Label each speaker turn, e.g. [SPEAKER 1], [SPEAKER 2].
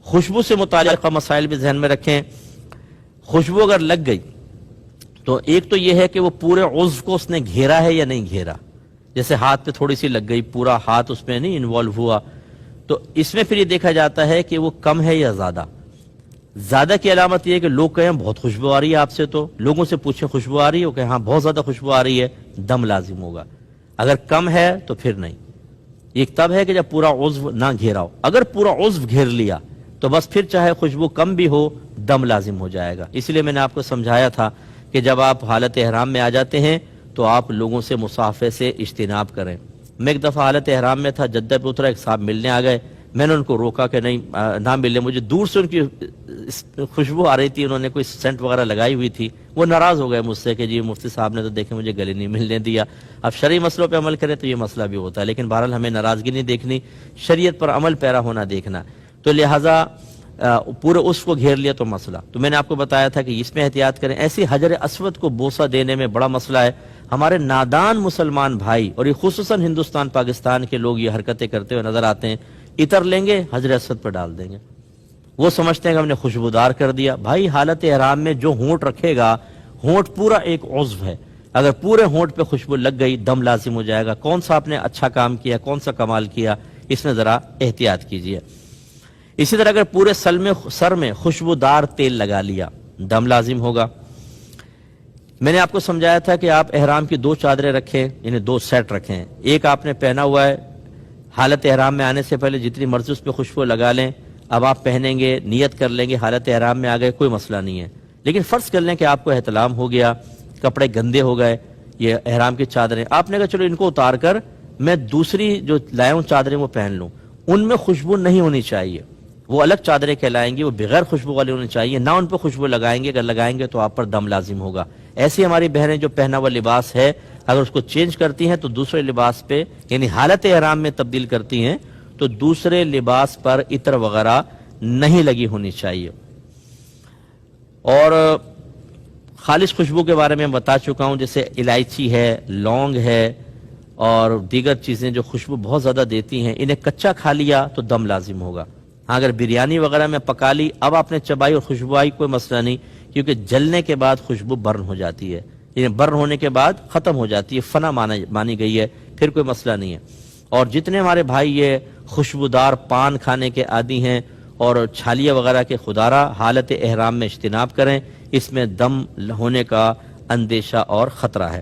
[SPEAKER 1] خوشبو سے متعلقہ مسائل بھی ذہن میں رکھیں. خوشبو اگر لگ گئی تو ایک تو یہ ہے کہ وہ پورے عضو کو اس نے گھیرا ہے یا نہیں گھیرا. جیسے ہاتھ پہ تھوڑی سی لگ گئی، پورا ہاتھ اس میں نہیں انوالو ہوا، تو اس میں پھر یہ دیکھا جاتا ہے کہ وہ کم ہے یا زیادہ. زیادہ کی علامت یہ ہے کہ لوگ کہیں بہت خوشبو آ رہی ہے آپ سے، تو لوگوں سے پوچھیں خوشبو آ رہی ہے، وہ کہیں ہاں بہت زیادہ خوشبو آ رہی ہے، دم لازم ہوگا. اگر کم ہے تو پھر نہیں. ایک تب ہے کہ جب پورا عضو نہ گھیرا ہو. اگر پورا عضو گھیر لیا تو بس پھر چاہے خوشبو کم بھی ہو دم لازم ہو جائے گا. اس لیے میں نے آپ کو سمجھایا تھا کہ جب آپ حالت احرام میں آ جاتے ہیں تو آپ لوگوں سے مصافحے سے اجتناب کریں. میں ایک دفعہ حالت احرام میں تھا، جدہ پہ اترا، ایک صاحب ملنے آ گئے. میں نے ان کو روکا کہ نہیں نہ ملے. مجھے دور سے ان کی خوشبو آ رہی تھی، انہوں نے کوئی سینٹ وغیرہ لگائی ہوئی تھی. وہ ناراض ہو گئے مجھ سے کہ جی مفتی صاحب نے تو دیکھیں مجھے گلے نہیں ملنے دیا. اب شرعی مسئلوں پہ عمل کریں تو یہ مسئلہ بھی ہوتا ہے، لیکن بہرحال ہمیں ناراضگی نہیں دیکھنی، شریعت پر عمل پیرا ہونا دیکھنا. تو لہٰذا پورے اس کو گھیر لیا تو مسئلہ. تو میں نے آپ کو بتایا تھا کہ اس میں احتیاط کریں. ایسی حجر اسود کو بوسہ دینے میں بڑا مسئلہ ہے. ہمارے نادان مسلمان بھائی اور یہ خصوصاً ہندوستان پاکستان کے لوگ یہ حرکتیں کرتے ہوئے نظر آتے ہیں. عطر لیں گے حجر اسود پر ڈال دیں گے، وہ سمجھتے ہیں کہ ہم نے خوشبودار کر دیا. بھائی حالت احرام میں جو ہونٹ رکھے گا، ہونٹ پورا ایک عضو ہے، اگر پورے ہونٹ پہ خوشبو لگ گئی دم لازم ہو جائے گا. کون سا آپ نے اچھا کام کیا، کون سا کمال کیا، اس میں ذرا احتیاط کیجیے. اسی طرح اگر پورے سر میں خوشبودار تیل لگا لیا دم لازم ہوگا. میں نے آپ کو سمجھایا تھا کہ آپ احرام کی 2 چادریں رکھیں، یعنی 2 سیٹ رکھیں. ایک آپ نے پہنا ہوا ہے، حالت احرام میں آنے سے پہلے جتنی مرضی اس پہ خوشبو لگا لیں. اب آپ پہنیں گے، نیت کر لیں گے، حالت احرام میں آ گئے، کوئی مسئلہ نہیں ہے. لیکن فرض کر لیں کہ آپ کو احتلام ہو گیا، کپڑے گندے ہو گئے، یہ احرام کی چادریں، آپ نے کہا چلو ان کو اتار کر میں دوسری جو لایا ہوں چادریں وہ پہن لوں. ان میں خوشبو نہیں ہونی چاہیے، وہ الگ چادریں کہلائیں گی، وہ بغیر خوشبو والی ہونی چاہیے. نہ ان پہ خوشبو لگائیں گے، اگر لگائیں گے تو آپ پر دم لازم ہوگا. ایسی ہماری بہنیں جو پہنا ہوا لباس ہے اگر اس کو چینج کرتی ہیں تو دوسرے لباس پہ یعنی حالت احرام میں تبدیل کرتی ہیں تو دوسرے لباس پر عطر وغیرہ نہیں لگی ہونی چاہیے. اور خالص خوشبو کے بارے میں بتا چکا ہوں، جیسے الائچی ہے، لونگ ہے اور دیگر چیزیں جو خوشبو بہت زیادہ دیتی ہیں، انہیں کچا کھا لیا تو دم لازم ہوگا. ہاں اگر بریانی وغیرہ میں پکا لی، اب آپ نے چبائی اور خوشبو آئی، کوئی مسئلہ نہیں، کیونکہ جلنے کے بعد خوشبو برن ہو جاتی ہے، یعنی برن ہونے کے بعد ختم ہو جاتی ہے، فنا مانی گئی ہے، پھر کوئی مسئلہ نہیں ہے. اور جتنے ہمارے بھائی یہ خوشبودار پان کھانے کے عادی ہیں اور چھالیاں وغیرہ کے خودارہ، حالت احرام میں اجتناب کریں، اس میں دم ہونے کا اندیشہ اور خطرہ ہے.